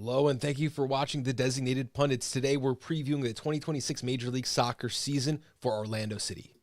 Hello, and thank you for watching the Designated Pundits. Today, we're previewing the 2026 Major League Soccer season for Orlando City.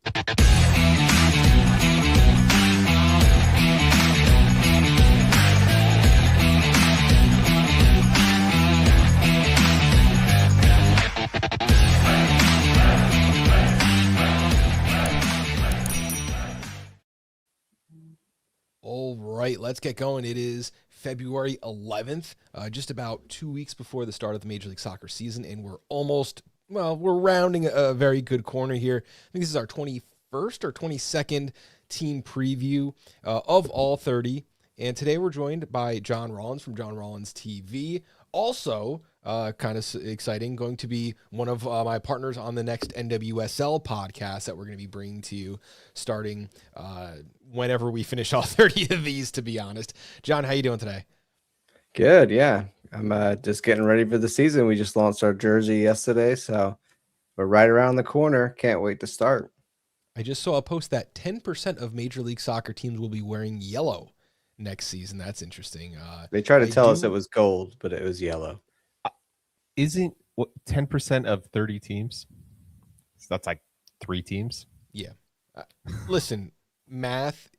All right, let's get going. It is February 11th, just about 2 weeks before the start of the Major League Soccer season, and we're rounding a very good corner here. I think this is our 21st or 22nd team preview of all 30. And today we're joined by John Rawlins from John Rawlins TV. Also, kind of exciting, going to be one of my partners on the next NWSL podcast that we're going to be bringing to you starting whenever we finish all 30 of these, to be honest. John, how you doing today? Good, yeah. I'm just getting ready for the season. We just launched our jersey yesterday, so we're right around the corner. Can't wait to start. I just saw a post that 10% of Major League Soccer teams will be wearing yellow next season. That's interesting. They tried to tell us it was gold, but it was yellow. Isn't 10% of 30 teams? So that's like 3 teams. Yeah. Listen, math,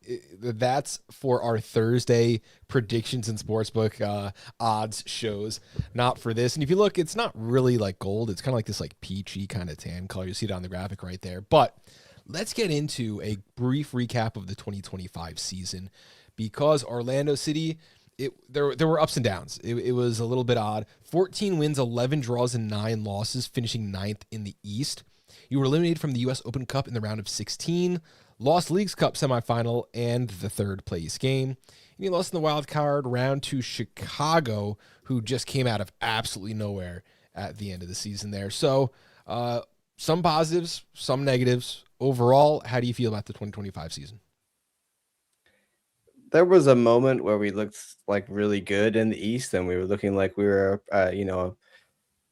that's for our Thursday predictions and sportsbook odds shows, not for this. And if you look, it's not really like gold. It's kind of like this like peachy kind of tan color. You see it on the graphic right there. But let's get into a brief recap of the 2025 season, because Orlando City, there were ups and downs. It was a little bit odd. 14 wins, 11 draws, and 9 losses, finishing 9th in the East. You were eliminated from the U.S. Open Cup in the round of 16, lost Leagues Cup semifinal and the third place game. And you lost in the wild card round to Chicago, who just came out of absolutely nowhere at the end of the season there. So some positives, some negatives. Overall, how do you feel about the 2025 season? There was a moment where we looked like really good in the East, and we were looking like we were,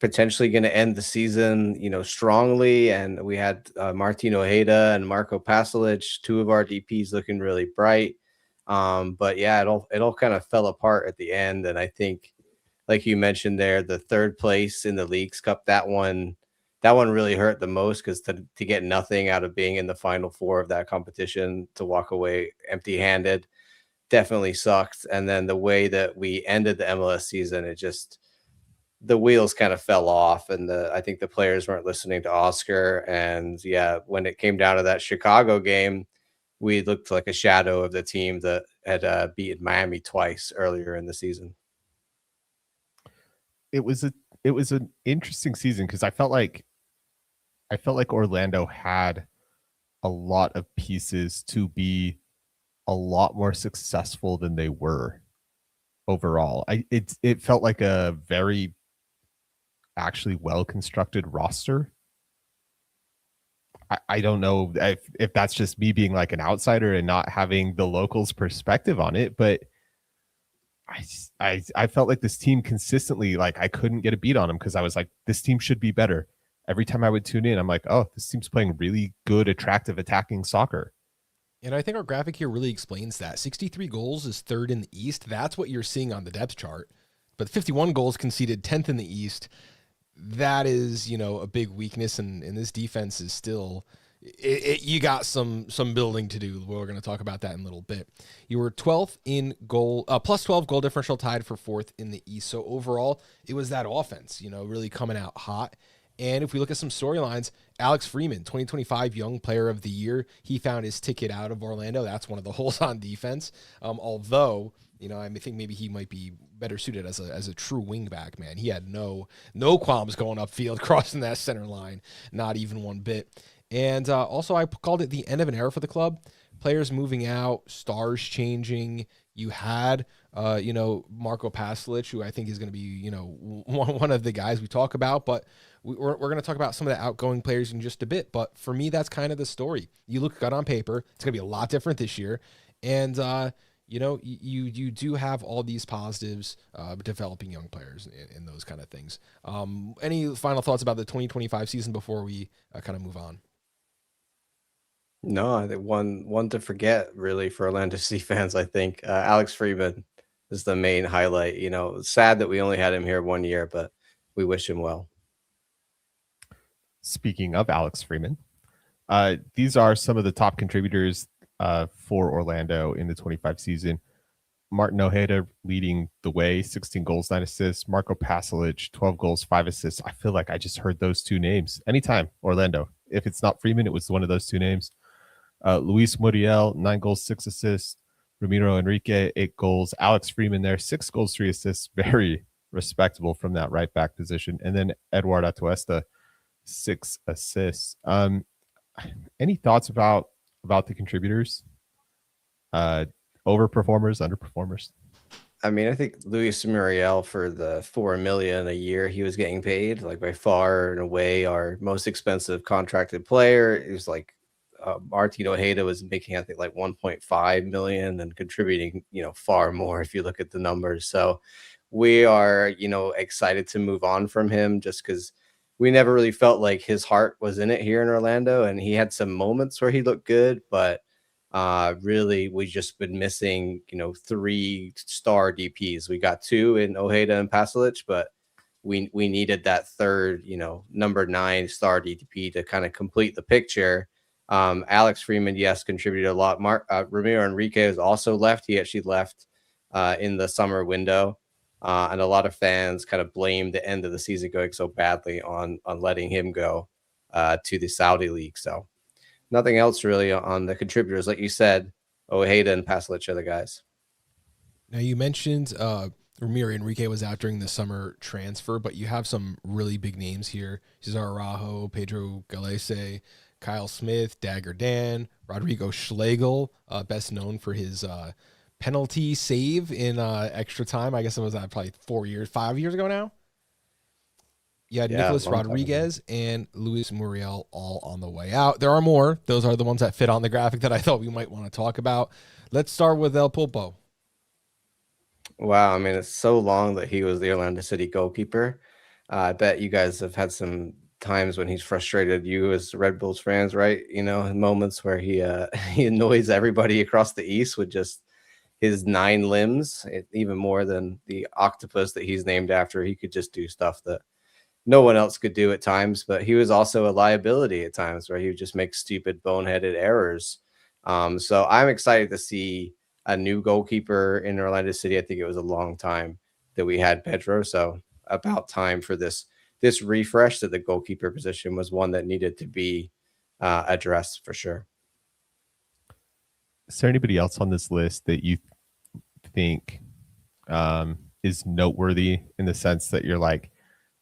potentially going to end the season, strongly. And we had Martin Ojeda and Marco Pasalic, 2 of our DPs, looking really bright. But yeah, it all kind of fell apart at the end. And I think, like you mentioned there, the third place in the Leagues Cup, that one really hurt the most, because to get nothing out of being in the Final Four of that competition, to walk away empty-handed, definitely sucked. And then the way that we ended the MLS season, the wheels kind of fell off, and I think the players weren't listening to Oscar. And yeah, when it came down to that Chicago game, we looked like a shadow of the team that had beaten Miami twice earlier in the season. It was an interesting season, because I felt like Orlando had a lot of pieces to be a lot more successful than they were overall. It felt like a very actually well-constructed roster. I don't know if that's just me being like an outsider and not having the locals' perspective on it, but I felt like this team consistently, like, I couldn't get a beat on them, because I was like, this team should be better. Every time I would tune in, I'm like, oh, this team's playing really good, attractive, attacking soccer. And I think our graphic here really explains that. 63 goals is 3rd in the East. That's what you're seeing on the depth chart. But 51 goals conceded 10th in the East. That is, a big weakness. And this defense is still, you got some building to do. We're going to talk about that in a little bit. You were 12th in goal, plus 12 goal differential, tied for 4th in the East. So overall, it was that offense, really coming out hot. And if we look at some storylines, Alex Freeman, 2025 Young Player of the Year, he found his ticket out of Orlando. That's one of the holes on defense. Although, I think maybe he might be better suited as a true wingback, man. He had no qualms going upfield, crossing that center line, not even one bit. And also, I called it the end of an era for the club. Players moving out, stars changing. You had, Marco Pasalic, who I think is going to be, one of the guys we talk about. But we're going to talk about some of the outgoing players in just a bit. But for me, that's kind of the story. You look good on paper. It's going to be a lot different this year. And, you do have all these positives, developing young players and those kind of things. Any final thoughts about the 2025 season before we kind of move on? No, I think one to forget really for Orlando City fans. I think Alex Freeman is the main highlight. You know, sad that we only had him here 1 year, but we wish him well. Speaking of Alex Freeman, these are some of the top contributors for Orlando in the 25 season. Martin Ojeda leading the way, 16 goals, 9 assists. Marco Pasalic, 12 goals, 5 assists. I feel like I just heard those two names anytime, Orlando. If it's not Freeman, it was one of those two names. Luis Muriel, 9 goals, 6 assists. Ramiro Enrique, 8 goals. Alex Freeman there, 6 goals, 3 assists. Very respectable from that right back position. And then Eduard Atuesta, 6 assists. Any thoughts about the contributors? Overperformers, underperformers? I mean, I think Luis Muriel, for the $4 million a year he was getting paid, like by far and away our most expensive contracted player. It was like Martin Ojeda was making, I think, like 1.5 million and contributing, you know, far more if you look at the numbers. So we are, you know, excited to move on from him, just because we never really felt like his heart was in it here in Orlando. And he had some moments where he looked good, but really we just been missing, you know, 3-star DPs. We got 2 in Ojeda and Pasalic, but we needed that third, you know, number 9-star DP to kind of complete the picture. Alex Freeman, yes, contributed a lot. Ramiro Enrique has also left. He actually left in the summer window. And a lot of fans kind of blamed the end of the season going so badly on letting him go to the Saudi League. So nothing else really on the contributors. Like you said, Ojeda and Pasalic are the guys. Now, you mentioned Ramiro Enrique was out during the summer transfer, but you have some really big names here. Cesar Araujo, Pedro Galese, Kyle Smith, Dagger Dan, Rodrigo Schlegel, best known for his penalty save in extra time. I guess it was probably 5 years ago now. You had Nicholas Rodriguez and Luis Muriel all on the way out. There are more. Those are the ones that fit on the graphic that I thought we might want to talk about. Let's start with El Pulpo. Wow. I mean, it's so long that he was the Orlando City goalkeeper. I bet you guys have had some times when he's frustrated you as Red Bulls fans, right? You know, moments where he he annoys everybody across the East with just his 9 limbs, even more than the octopus that he's named after. He could just do stuff that no one else could do at times, but he was also a liability at times where he would just make stupid, boneheaded errors. So I'm excited to see a new goalkeeper in Orlando City. I think it was a long time that we had Pedro. So about time for this refresh, that the goalkeeper position was one that needed to be addressed for sure. Is there anybody else on this list that you think is noteworthy in the sense that you're like,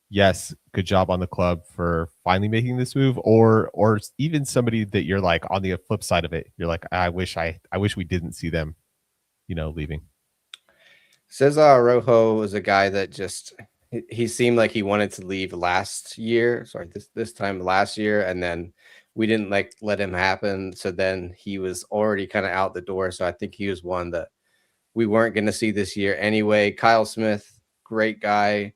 yes, good job on the club for finally making this move, or even somebody that you're like on the flip side of it, you're like, I wish we didn't see them, you know, leaving? Cesar Araujo was a guy that just, he seemed like he wanted to leave last year. Sorry, this time last year, and then we didn't let him happen. So then he was already kind of out the door. So I think he was one that we weren't going to see this year anyway. Kyle Smith, great guy.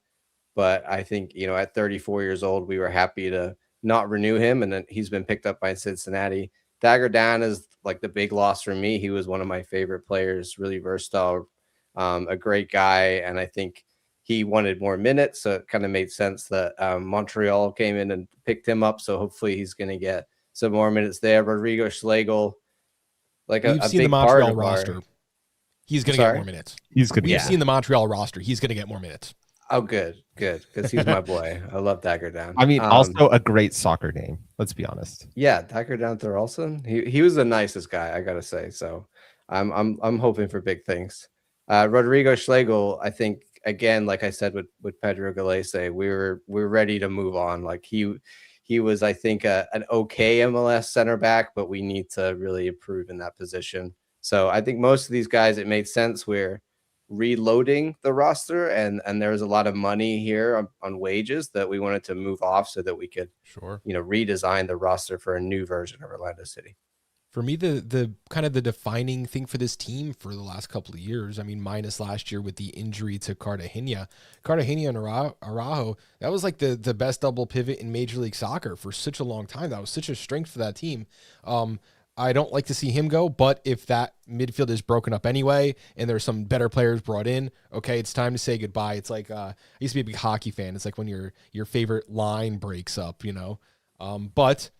But I think, you know, at 34 years old, we were happy to not renew him. And then he's been picked up by Cincinnati. Dagger Dan is like the big loss for me. He was one of my favorite players, really versatile, a great guy. And I think he wanted more minutes. So it kind of made sense that Montreal came in and picked him up. So hopefully he's going to get some more minutes there. Rodrigo Schlegel, like We've a seen big the Montreal part of roster. He's going to get more minutes. We've seen the Montreal roster. He's going to get more minutes. Oh, good. Because he's my boy. I love Dagger Down. I mean, also a great soccer name. Let's be honest. Yeah, Dagger Down Thorolson. He was the nicest guy, I gotta say. So I'm hoping for big things. Rodrigo Schlegel, I think, again, like I said with Pedro Galese, we're ready to move on. Like he was, I think, an okay MLS center back, but we need to really improve in that position. So I think most of these guys, it made sense. We're reloading the roster, and there was a lot of money here on wages that we wanted to move off so that we could, you know, redesign the roster for a new version of Orlando City. For me, the kind of the defining thing for this team for the last couple of years, I mean, minus last year with the injury to Cartagena and Araujo, that was like the best double pivot in Major League Soccer for such a long time. That was such a strength for that team. I don't like to see him go, but if that midfield is broken up anyway and there's some better players brought in, okay, it's time to say goodbye. It's like I used to be a big hockey fan. It's like when your favorite line breaks up, you know. But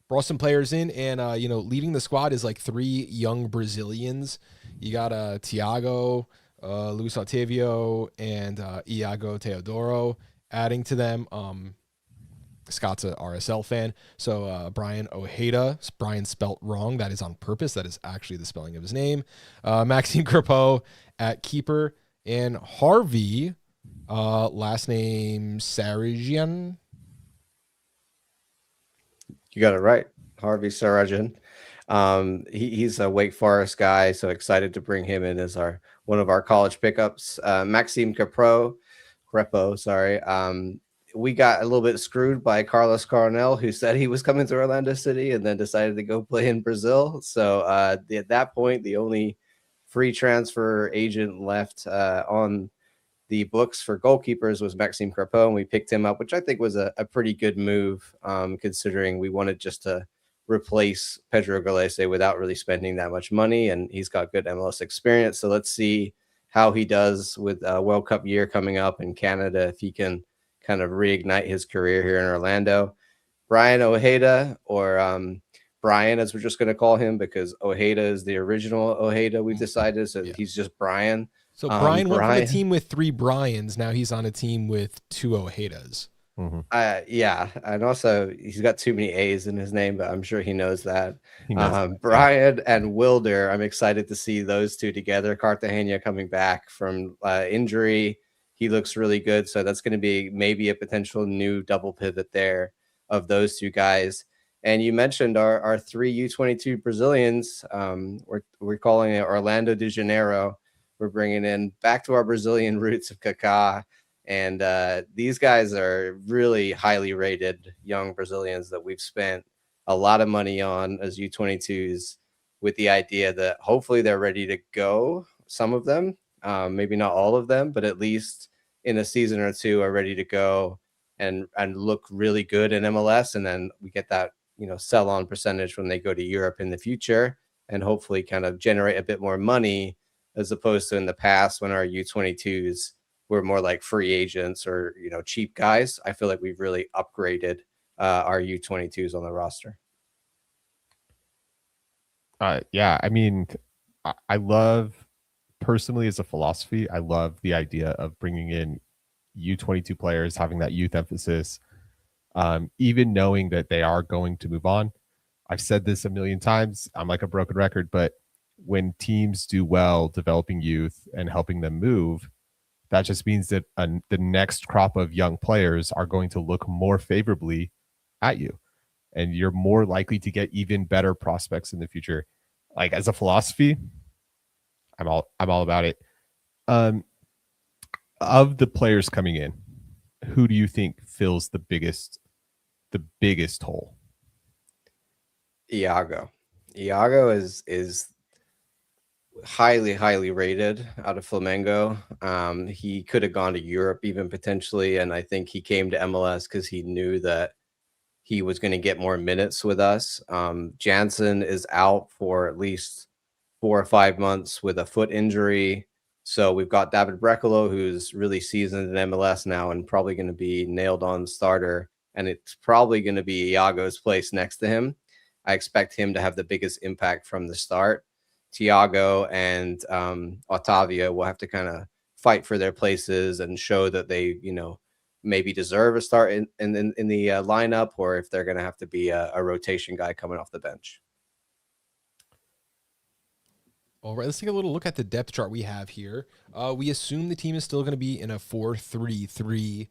brought some players in, and leading the squad is like 3 young Brazilians. You got Thiago, Luis Otavio, and Iago Teodoro adding to them. Scott's a RSL fan. So Brian Ojeda, Brian spelt wrong. That is on purpose. That is actually the spelling of his name. Maxime Crepeau at keeper. And Harvey, last name Sarajian. You got it right. Harvey Sarajan. He's a Wake Forest guy, so excited to bring him in as one of our college pickups. Maxime Crepeau, sorry. We got a little bit screwed by Carlos Coronel, who said he was coming to Orlando City and then decided to go play in Brazil. So at that point, the only free transfer agent left on the books for goalkeepers was Maxime Crepeau, and we picked him up, which I think was a pretty good move, considering we wanted just to replace Pedro Galese without really spending that much money, and he's got good MLS experience. So let's see how he does with a World Cup year coming up in Canada, if he can kind of reignite his career here in Orlando. Brian Ojeda, or Brian, as we're just going to call him, because Ojeda is the original Ojeda, we've decided. So he's just Brian. So Brian went from a team with 3 Bryans. Now he's on a team with 2 Ojedas. Mm-hmm. Yeah, and also he's got too many A's in his name, but I'm sure he knows that. Brian and Wilder, I'm excited to see those two together. Cartagena coming back from injury. He looks really good. So that's going to be maybe a potential new double pivot there of those 2 guys. And you mentioned our 3 U22 Brazilians. We're calling it Orlando de Janeiro. We're bringing in back to our Brazilian roots of Kaká. And these guys are really highly rated young Brazilians that we've spent a lot of money on as U22s, with the idea that hopefully they're ready to go. Some of them, maybe not all of them, but at least in a season or 2 are ready to go and look really good in MLS. And then we get that, sell on percentage when they go to Europe in the future, and hopefully kind of generate a bit more money, as opposed to in the past when our U22s were more like free agents or, cheap guys. I feel like we've really upgraded our U22s on the roster. Yeah, I mean, I love, personally as a philosophy, I love the idea of bringing in U22 players, having that youth emphasis, even knowing that they are going to move on. I've said this a million times. I'm like a broken record, but when teams do well developing youth and helping them move, that just means that the next crop of young players are going to look more favorably at you, and you're more likely to get even better prospects in the future. Like, as a philosophy, I'm all about it. Of the players coming in, who do you think fills the biggest hole? Iago is highly rated out of Flamengo. He could have gone to Europe even potentially, and I think he came to MLS because he knew that he was going to get more minutes with us. Jansen is out for at least 4 or 5 months with a foot injury. So we've got David Brecalo, who's really seasoned in MLS now and probably going to be nailed on starter. And it's probably going to be Iago's place next to him. I expect him to have the biggest impact from the start. Thiago and Otavio will have to kind of fight for their places and show that they, maybe deserve a start in the lineup, or if they're going to have to be a rotation guy coming off the bench. All right, let's take a little look at the depth chart we have here. We assume the team is still going to be in a 4-3-3.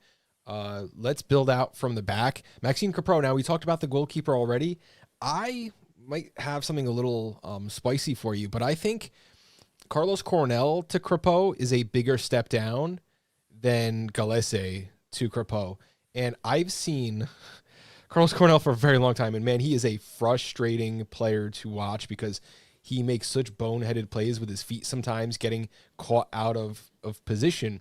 Let's build out from the back. Maxime Crepeau. Now, we talked about the goalkeeper already. I might have something a little spicy for you, but I think Carlos Coronel to Crepeau is a bigger step down than Galese to Crepeau. And I've seen Carlos Coronel for a very long time, and man, he is a frustrating player to watch because he makes such boneheaded plays with his feet sometimes, getting caught out of position.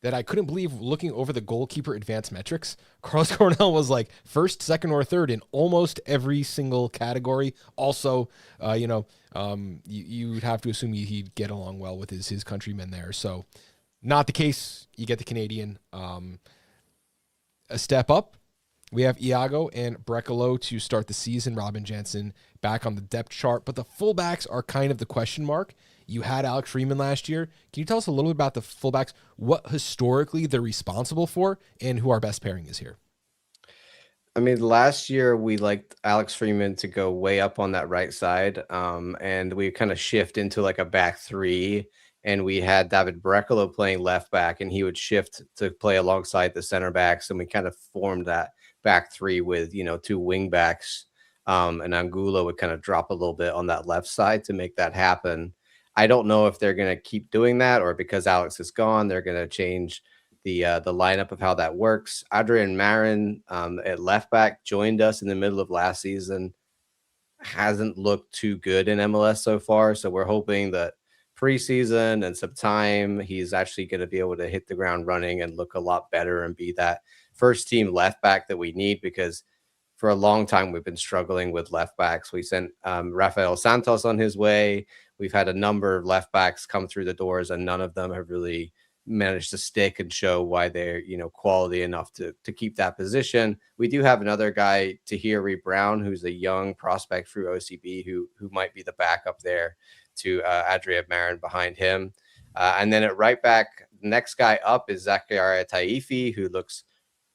that I couldn't believe looking over the goalkeeper advanced metrics. Carlos Coronel was like first, second, or third in almost every single category. Also, you'd have to assume he'd get along well with his countrymen there. So not the case. You get the Canadian. A step up. We have Iago and Brekalo to start the season. Robin Jansen back on the depth chart, but the fullbacks are kind of the question mark. You had Alex Freeman last year. Can you tell us a little bit about the fullbacks, what historically they're responsible for, and who our best pairing is here? I mean, last year we liked Alex Freeman to go way up on that right side, and we kind of shift into like a back three, and we had David Brekalo playing left back, and he would shift to play alongside the center backs, and we kind of formed that back three with, two wing backs, and Angulo would kind of drop a little bit on that left side to make that happen. I don't know if they're going to keep doing that, or because Alex is gone, they're going to change the lineup of how that works. Adrian Marin at left back joined us in the middle of last season. Hasn't looked too good in MLS so far, so we're hoping that preseason and some time he's actually going to be able to hit the ground running and look a lot better and be that first team left back that we need, because for a long time we've been struggling with left backs. We sent Rafael Santos on his way. We've had a number of left backs come through the doors, and none of them have really managed to stick and show why they're quality enough to keep that position. We do have another guy, Tahiri Brown, who's a young prospect through OCB who might be the backup there to Adria Marin behind him. And then at right back, next guy up is Zakaria Taifi, who looks,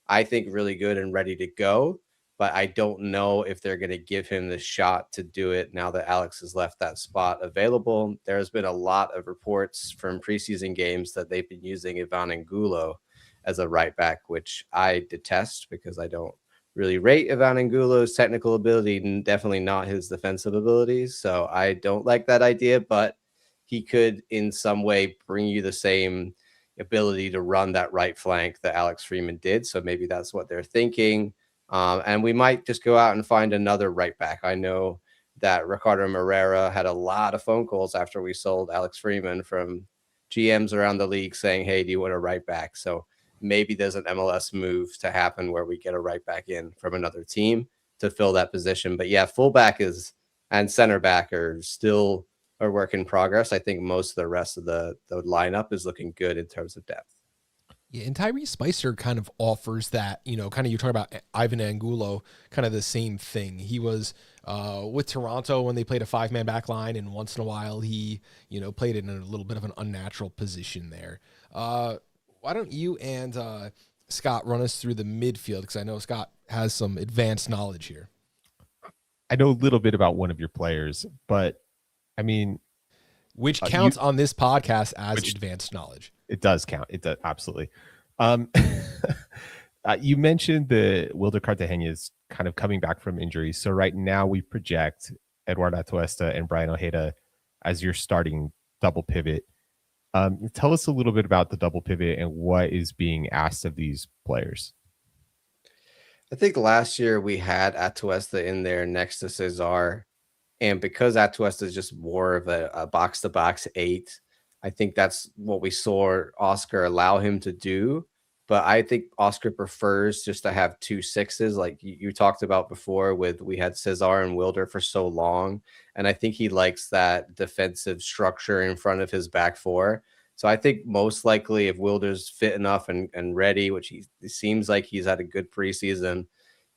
I think, really good and ready to go. But I don't know if they're going to give him the shot to do it now that Alex has left that spot available. There's been a lot of reports from preseason games that they've been using Ivan Angulo as a right back, which I detest because I don't really rate Ivan Angulo's technical ability and definitely not his defensive abilities. So I don't like that idea, but he could in some way bring you the same ability to run that right flank that Alex Freeman did. So maybe that's what they're thinking. And we might just go out and find another right back. I know that Ricardo Moreira had a lot of phone calls after we sold Alex Freeman from GMs around the league saying, hey, do you want a right back? So maybe there's an MLS move to happen where we get a right back in from another team to fill that position. But yeah, fullback and center back are still a work in progress. I think most of the rest of the lineup is looking good in terms of depth. Yeah, and Tyrese Spicer kind of offers that, kind of you talk about Ivan Angulo, kind of the same thing. He was with Toronto when they played a 5-man back line, and once in a while he, played in a little bit of an unnatural position there. Why don't you and Scott run us through the midfield, because I know Scott has some advanced knowledge here. I know a little bit about one of your players, but I mean, which counts on this podcast as advanced knowledge. It does count. It does, absolutely. You mentioned the Wilder Cartagena is kind of coming back from injury. So right now we project Eduardo Atuesta and Brian Ojeda as your starting double pivot. Tell us a little bit about the double pivot and what is being asked of these players. I think last year we had Atuesta in there next to Cesar. And because Atuesta is just more of a box-to-box 8, I think that's what we saw Oscar allow him to do. But I think Oscar prefers just to have 2 6s, like you talked about before we had Cesar and Wilder for so long. And I think he likes that defensive structure in front of his back four. So I think most likely if Wilder's fit enough and ready, which he seems like he's had a good preseason,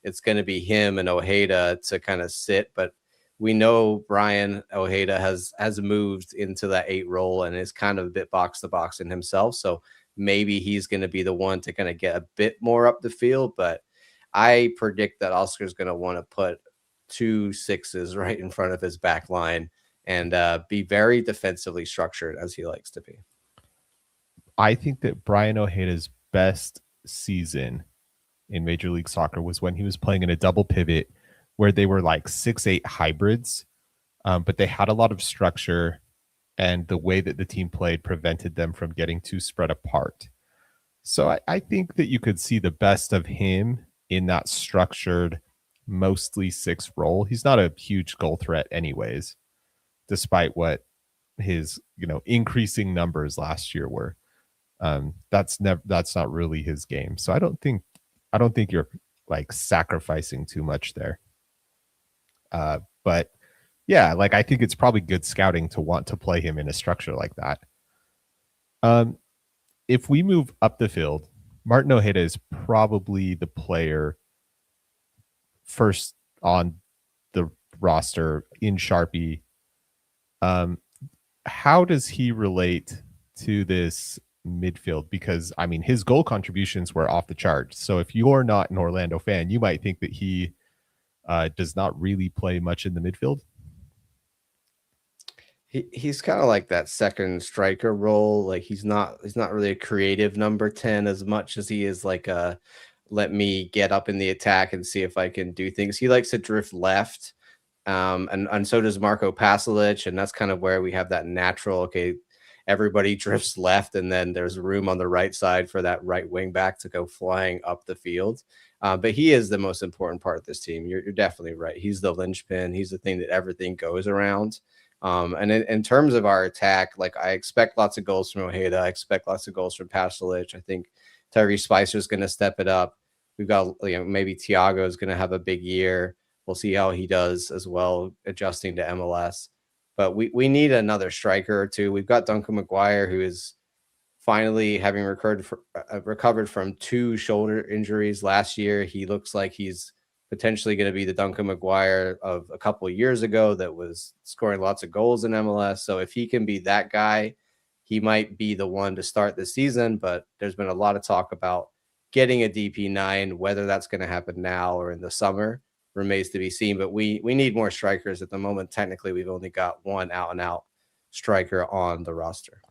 it's going to be him and Ojeda to kind of sit. But we know Brian Ojeda has moved into that 8 role and is kind of a bit box to box in himself. So maybe he's going to be the one to kind of get a bit more up the field. But I predict that Oscar's going to want to put 2 6s right in front of his back line and be very defensively structured as he likes to be. I think that Brian Ojeda's best season in Major League Soccer was when he was playing in a double pivot where they were like 6-8 hybrids, but they had a lot of structure, and the way that the team played prevented them from getting too spread apart. So I think that you could see the best of him in that structured, mostly 6 role. He's not a huge goal threat anyways, despite what his increasing numbers last year were. That's not really his game. So I don't think you're like sacrificing too much there. But yeah, like I think it's probably good scouting to want to play him in a structure like that. If we move up the field, Martin Ojeda is probably the player first on the roster in Sharpie. How does he relate to this midfield? Because I mean, his goal contributions were off the charts. So if you're not an Orlando fan, you might think that he does not really play much in the midfield. He's kind of like that second striker role. Like he's not really a creative number 10 as much as he is like a let me get up in the attack and see if I can do things. He likes to drift left. And so does Marco Pasalic, and that's kind of where we have that natural, okay, everybody drifts left, and then there's room on the right side for that right wing back to go flying up the field. But he is the most important part of this team. You're definitely right. He's the linchpin. He's the thing that everything goes around. And in terms of our attack, like I expect lots of goals from Ojeda. I expect lots of goals from Pasalic. I think Tyrese Spicer is going to step it up. We've got, maybe Thiago is going to have a big year. We'll see how he does as well, adjusting to MLS. But we need another striker or two. We've got Duncan McGuire, who is finally having recovered from 2 shoulder injuries last year. He looks like he's potentially going to be the Duncan McGuire of a couple of years ago that was scoring lots of goals in MLS. So if he can be that guy, he might be the one to start the season. But there's been a lot of talk about getting a DP9, whether that's going to happen now or in the summer remains to be seen. But we need more strikers at the moment. Technically, we've only got one out and out striker on the roster.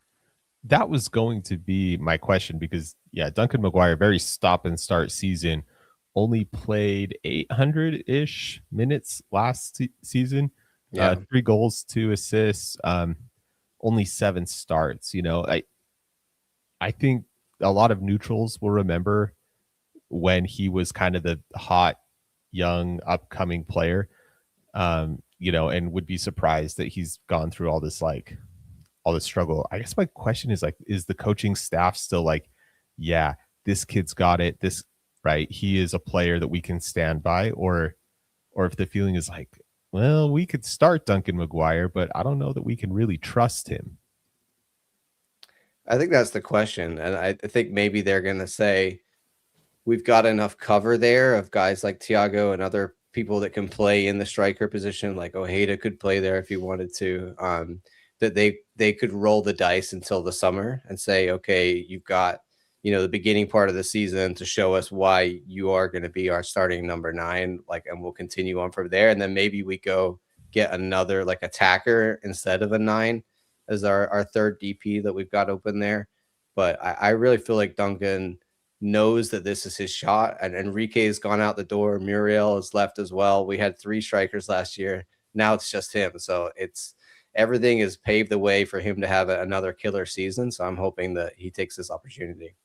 That was going to be my question because Duncan McGuire, very stop and start season, only played 800-ish minutes last season. 3 goals, 2 assists, only 7 starts. I think a lot of neutrals will remember when he was kind of the hot, young, upcoming player, and would be surprised that he's gone through all this struggle. I guess my question is is the coaching staff still like, yeah, this kid's got it, right? He is a player that we can stand by, or if the feeling is like, well, we could start Duncan McGuire, but I don't know that we can really trust him. I think that's the question. And I think maybe they're going to say, we've got enough cover there of guys like Thiago and other people that can play in the striker position. Like Ojeda could play there if he wanted to, that they could roll the dice until the summer and say, okay, you've got, the beginning part of the season to show us why you are going to be our starting number 9, and we'll continue on from there. And then maybe we go get another attacker instead of a 9 as our third DP that we've got open there. But I really feel like Duncan knows that this is his shot, and Enrique has gone out the door. Muriel has left as well. We had 3 strikers last year. Now it's just him. So everything is paved the way for him to have another killer season. So I'm hoping that he takes this opportunity.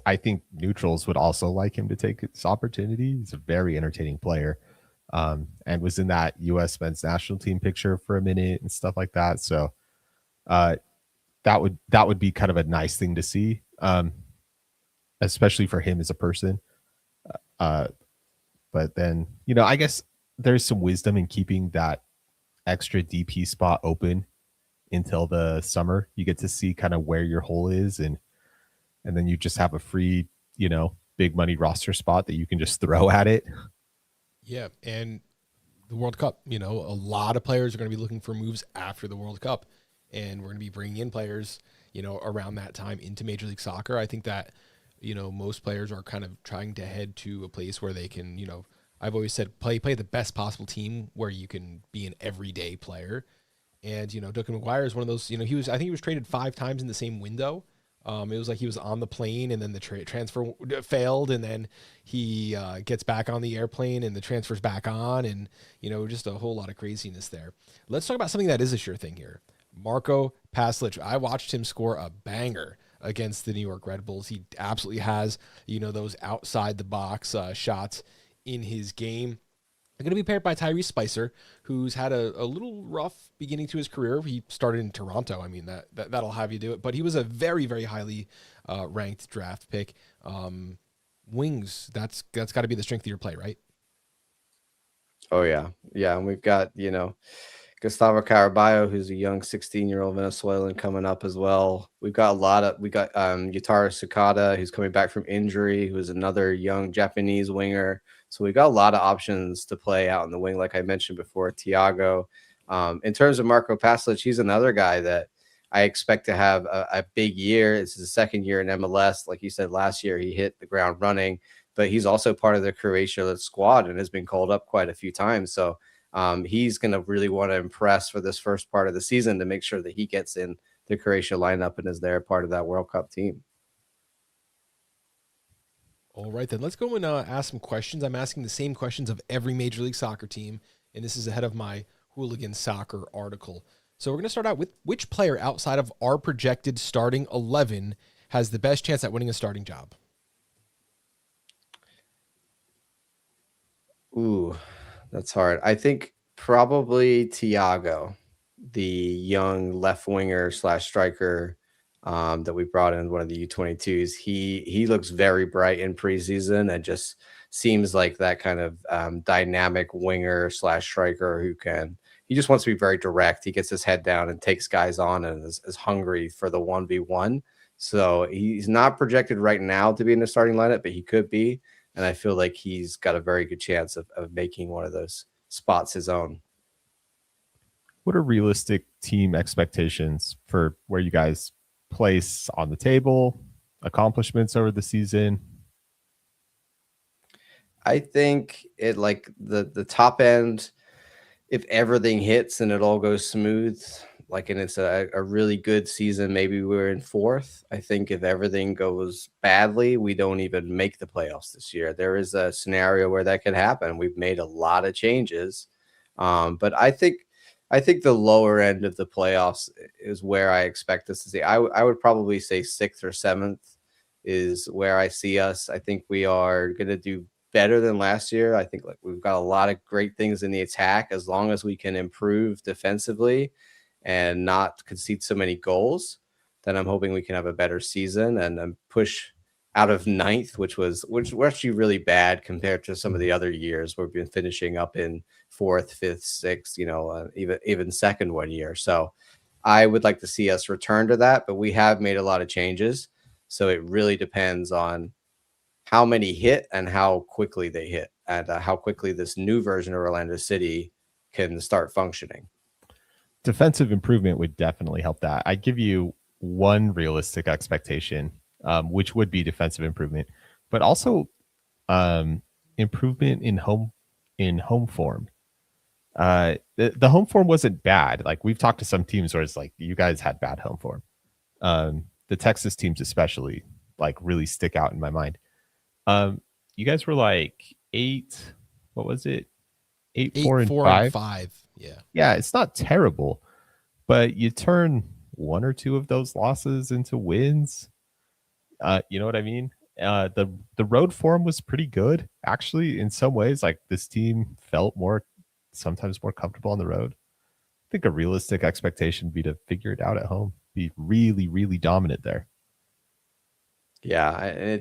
I think neutrals would also like him to take this opportunity. He's a very entertaining player, and was in that U.S. men's national team picture for a minute and stuff like that. So that would be kind of a nice thing to see, especially for him as a person. But then, I guess there's some wisdom in keeping that extra DP spot open until the summer. You get to see kind of where your hole is, and then you just have a free, big money roster spot that you can just throw at it. Yeah, and the World Cup, a lot of players are going to be looking for moves after the World Cup, and we're going to be bringing in players, around that time into Major League Soccer. I think that, most players are kind of trying to head to a place where they can, I've always said play the best possible team where you can be an everyday player. And, Duncan McGuire is one of those, I think he was traded 5 times in the same window. It was like he was on the plane and then the transfer failed, and then he gets back on the airplane and the transfer's back on, and, just a whole lot of craziness there. Let's talk about something that is a sure thing here. Marco Pasalic. I watched him score a banger against the New York Red Bulls. He absolutely has, those outside the box shots in his game. They're going to be paired by Tyrese Spicer, who's had a little rough beginning to his career. He started in Toronto. I mean, that'll have you do it. But he was a very, very highly ranked draft pick. Wings, that's got to be the strength of your play, right? Oh yeah, yeah, and we've got Gustavo Caraballo, who's a young 16-year-old Venezuelan coming up as well. We got Yutaro Sakata, who's coming back from injury, who's another young Japanese winger. So we got a lot of options to play out in the wing, like I mentioned before. Thiago, in terms of Marco Pasalic, he's another guy that I expect to have a big year. It's his second year in MLS. Like you said, last year he hit the ground running, but he's also part of the Croatia squad and has been called up quite a few times. So he's going to really want to impress for this first part of the season to make sure that he gets in the Croatia lineup and is there part of that World Cup team. All right, then let's go and ask some questions. I'm asking the same questions of every Major League Soccer team, and this is ahead of my Hooligan Soccer article. So we're going to start out with which player outside of our projected starting 11 has the best chance at winning a starting job? Ooh, that's hard. I think probably Thiago, the young left winger / striker that we brought in one of the U22s. He looks very bright in preseason and just seems like that kind of dynamic winger / striker he just wants to be very direct. He gets his head down and takes guys on and is hungry for the 1v1. So he's not projected right now to be in the starting lineup, but he could be. And I feel like he's got a very good chance of making one of those spots his own. What are realistic team expectations for where you guys place on the table, accomplishments over the season? I think it like the top end, if everything hits and it all goes smooth, and it's a really good season, maybe we're in fourth. I think if everything goes badly, we don't even make the playoffs this year. There is a scenario where that could happen. We've made a lot of changes. But I think the lower end of the playoffs is where I expect us to see. I would probably say 6th or 7th is where I see us. I think we are going to do better than last year. I think we've got a lot of great things in the attack as long as we can improve defensively and not concede so many goals. Then I'm hoping we can have a better season and push out of 9th, which were actually really bad compared to some of the other years where we've been finishing up in 4th, 5th, 6th, even 2nd one year. So I would like to see us return to that, but we have made a lot of changes. So it really depends on how many hit and how quickly they hit and how quickly this new version of Orlando City can start functioning. Defensive improvement would definitely help that. I give you one realistic expectation, which would be defensive improvement, but also improvement in home form. The home form wasn't bad. Like we've talked to some teams where it's like you guys had bad home form. The Texas teams especially really stick out in my mind. You guys were like 8. What was it? 8, 4, and 5. Yeah, it's not terrible, but you turn 1 or 2 of those losses into wins. You know what I mean? The road form was pretty good, actually. In some ways, this team felt sometimes more comfortable on the road. I think a realistic expectation would be to figure it out at home, be really, really dominant there. Yeah,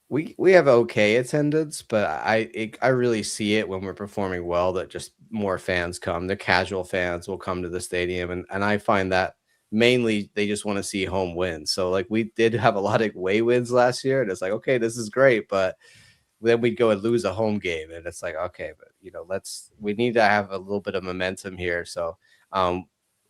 we have okay attendance, but I really see it when we're performing well that just more fans come. The casual fans will come to the stadium, and I find that mainly they just want to see home wins. So we did have a lot of away wins last year, and it's okay, this is great, but then we'd go and lose a home game, and it's okay, but we need to have a little bit of momentum here. So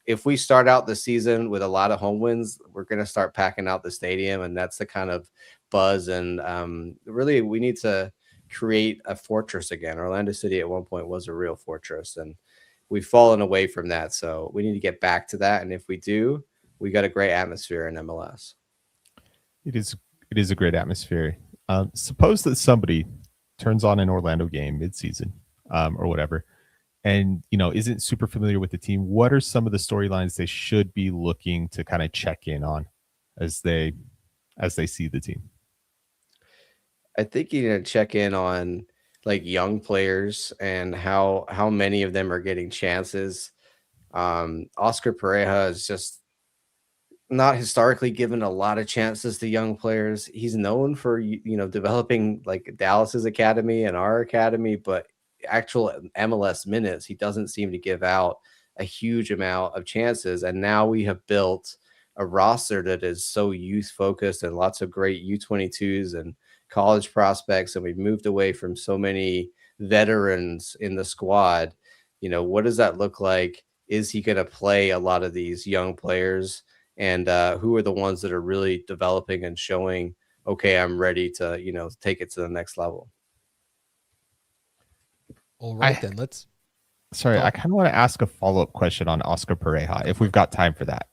if we start out the season with a lot of home wins, we're going to start packing out the stadium, and that's the kind of buzz. And really, we need to create a fortress again. Orlando City at one point was a real fortress, and we've fallen away from that. So we need to get back to that. And if we do, we got a great atmosphere in MLS. It is a great atmosphere. Suppose that somebody turns on an Orlando game midseason or whatever, and isn't super familiar with the team. What are some of the storylines they should be looking to kind of check in on as they see the team? I think you need to check in on like young players and how many of them are getting chances. Oscar Pareja is just not historically given a lot of chances to young players. He's known for developing like Dallas's academy and our academy, but actual MLS minutes, he doesn't seem to give out a huge amount of chances. And now we have built a roster that is so youth focused and lots of great U22s and college prospects, and we've moved away from so many veterans in the squad. What does that look like? Is he going to play a lot of these young players? And who are the ones that are really developing and showing, okay, I'm ready to, take it to the next level? All right, then let's. Sorry, I kind of want to ask a follow-up question on Oscar Pareja, if we've got time for that.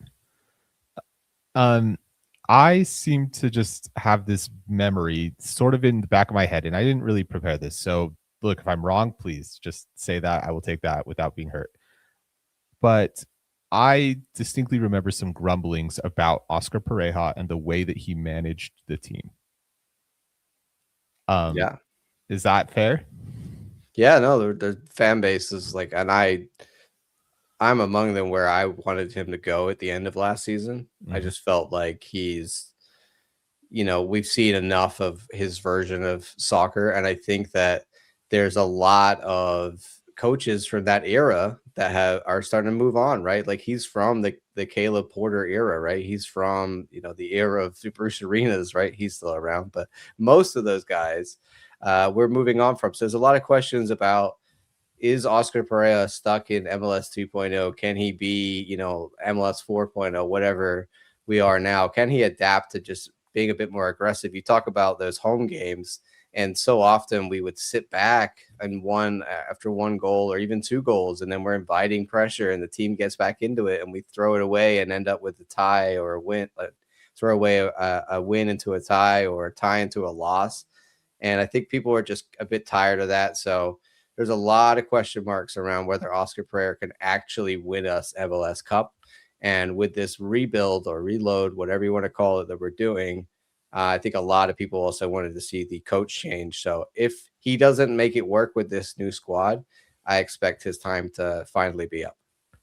I seem to just have this memory sort of in the back of my head, and I didn't really prepare this. So look, if I'm wrong, please just say that. I will take that without being hurt. But I distinctly remember some grumblings about Oscar Pareja and the way that he managed the team. Yeah. Is that fair? Yeah, no, the fan base is like, and I'm among them where I wanted him to go at the end of last season. I just felt like he's, we've seen enough of his version of soccer. And I think that there's a lot of coaches from that era that are starting to move on, right? Like he's from the Caleb Porter era, right? He's from, the era of Bruce Arenas, right? He's still around, but most of those guys we're moving on from. So there's a lot of questions about, is Oscar Pareja stuck in MLS 2.0? Can he be, MLS 4.0, whatever we are now? Can he adapt to just being a bit more aggressive? You talk about those home games, and so often we would sit back and after one goal or even two goals, and then we're inviting pressure and the team gets back into it and we throw it away and end up with a tie or a win, throw away a win into a tie or a tie into a loss. And I think people are just a bit tired of that. So there's a lot of question marks around whether Oscar Pareja can actually win us MLS Cup. And with this rebuild or reload, whatever you want to call it, that we're doing, I think a lot of people also wanted to see the coach change. So if he doesn't make it work with this new squad, I expect his time to finally be up.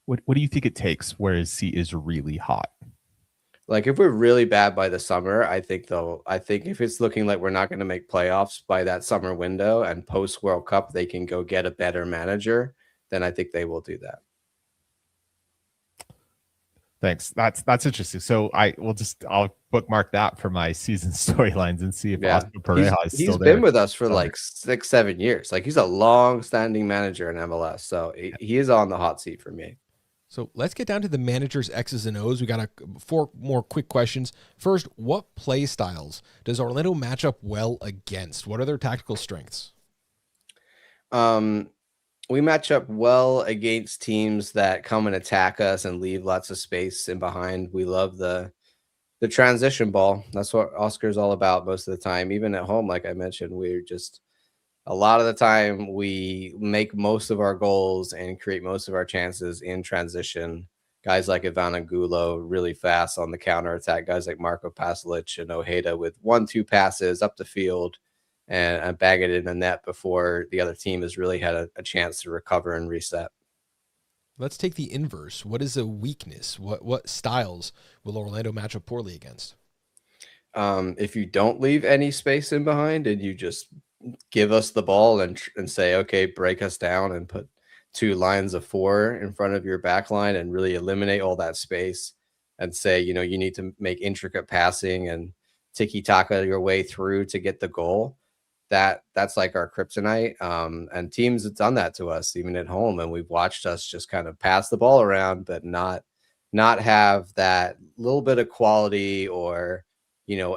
What do you think it takes where his seat is really hot? Like if we're really bad by the summer, I think if it's looking like we're not going to make playoffs by that summer window and post World Cup, they can go get a better manager, then I think they will do that. Thanks. That's interesting. So I'll bookmark that for my season storylines and see if Oscar Pareja is still there. He's been with us for like 6-7 years. Like he's a long-standing manager in MLS. So he is on the hot seat for me. So let's get down to the manager's X's and O's. We got 4 more quick questions. First, what play styles does Orlando match up well against? What are their tactical strengths? We match up well against teams that come and attack us and leave lots of space in behind. We love the transition ball. That's what Oscar's all about most of the time. Even at home, like I mentioned, we're just a lot of the time we make most of our goals and create most of our chances in transition. Guys like Ivan Angulo really fast on the counter attack. Guys like Marco Pasalic and Ojeda with 1-2 passes up the field and bag it in the net before the other team has really had a chance to recover and reset. Let's take the inverse. What is a weakness? What styles will Orlando match up poorly against? If you don't leave any space in behind and you just give us the ball and say, okay, break us down and put 2 lines of 4 in front of your back line and really eliminate all that space and say, you need to make intricate passing and tiki-taka your way through to get the goal. That's like our kryptonite. And teams have done that to us even at home. And we've watched us just kind of pass the ball around, but not have that little bit of quality or,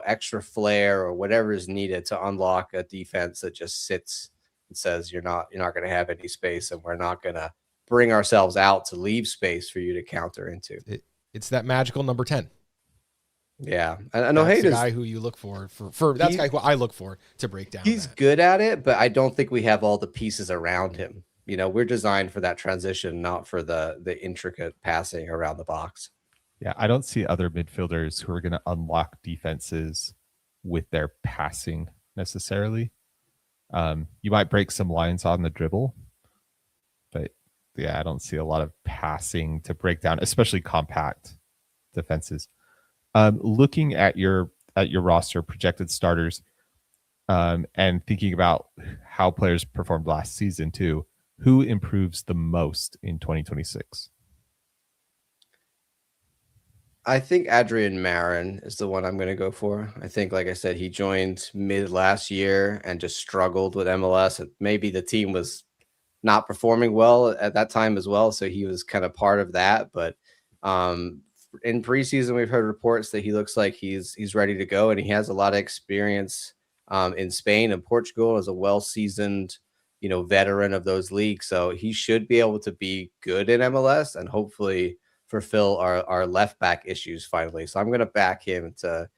extra flair or whatever is needed to unlock a defense that just sits and says, you're not going to have any space and we're not going to bring ourselves out to leave space for you to counter into. It's that magical number 10. Yeah. And that's the guy who you look for that's the guy who I look for to break down. He's good at it, but I don't think we have all the pieces around him. We're designed for that transition, not for the intricate passing around the box. Yeah, I don't see other midfielders who are going to unlock defenses with their passing necessarily. You might break some lines on the dribble, but yeah, I don't see a lot of passing to break down, especially compact defenses. Looking at your roster, projected starters, and thinking about how players performed last season too, who improves the most in 2026? I think Adrian Marin is the one I'm going to go for. I think, like I said, he joined mid last year and just struggled with MLS. And maybe the team was not performing well at that time as well, so he was kind of part of that. But in preseason, we've heard reports that he looks like he's ready to go, and he has a lot of experience in Spain and Portugal as a well-seasoned, veteran of those leagues. So he should be able to be good in MLS and hopefully fulfill our left back issues finally. So I'm going to back him to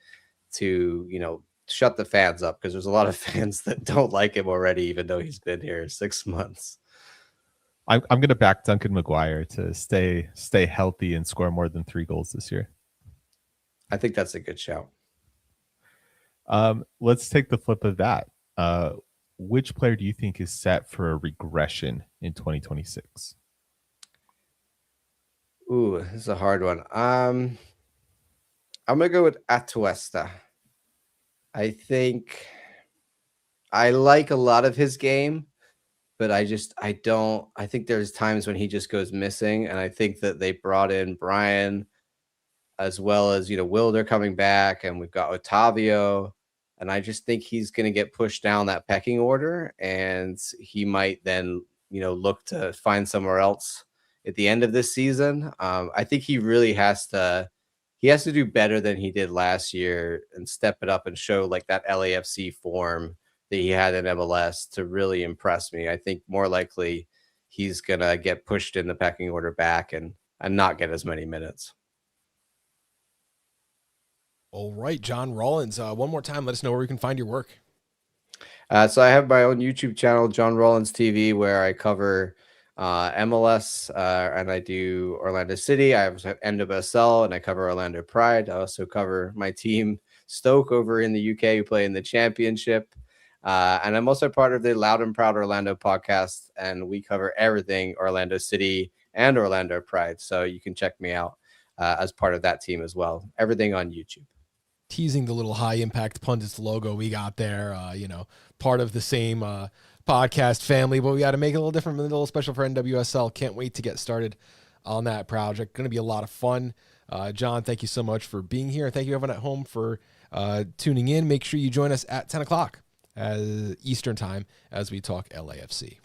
shut the fans up, because there's a lot of fans that don't like him already, even though he's been here 6 months. I'm going to back Duncan McGuire to stay healthy and score more than 3 goals this year. I think that's a good shout. Let's take the flip of that. Which player do you think is set for a regression in 2026? Ooh, this is a hard one. I'm gonna go with Atuesta. I think I like a lot of his game, but I think there's times when he just goes missing. And I think that they brought in Brian as well as, Wilder coming back, and we've got Otavio. And I just think he's going to get pushed down that pecking order, and he might then, look to find somewhere else at the end of this season. I think he really has to do better than he did last year and step it up and show like that LAFC form that he had in MLS to really impress me. I think more likely he's going to get pushed in the pecking order back and not get as many minutes. All right, John Rawlins. One more time, let us know where we can find your work. So I have my own YouTube channel, John Rawlins TV, where I cover MLS and I do Orlando City. I have NWSL and I cover Orlando Pride. I also cover my team Stoke over in the UK, who play in the Championship. And I'm also part of the Loud and Proud Orlando podcast, and we cover everything Orlando City and Orlando Pride. So you can check me out as part of that team as well. Everything on YouTube. Teasing the little High Impact Pundits logo we got there, part of the same podcast family, but we got to make it a little different, a little special for NWSL. Can't wait to get started on that project. Going to be a lot of fun. John, thank you so much for being here. Thank you everyone at home for tuning in. Make sure you join us at 10 o'clock Eastern time as we talk LAFC.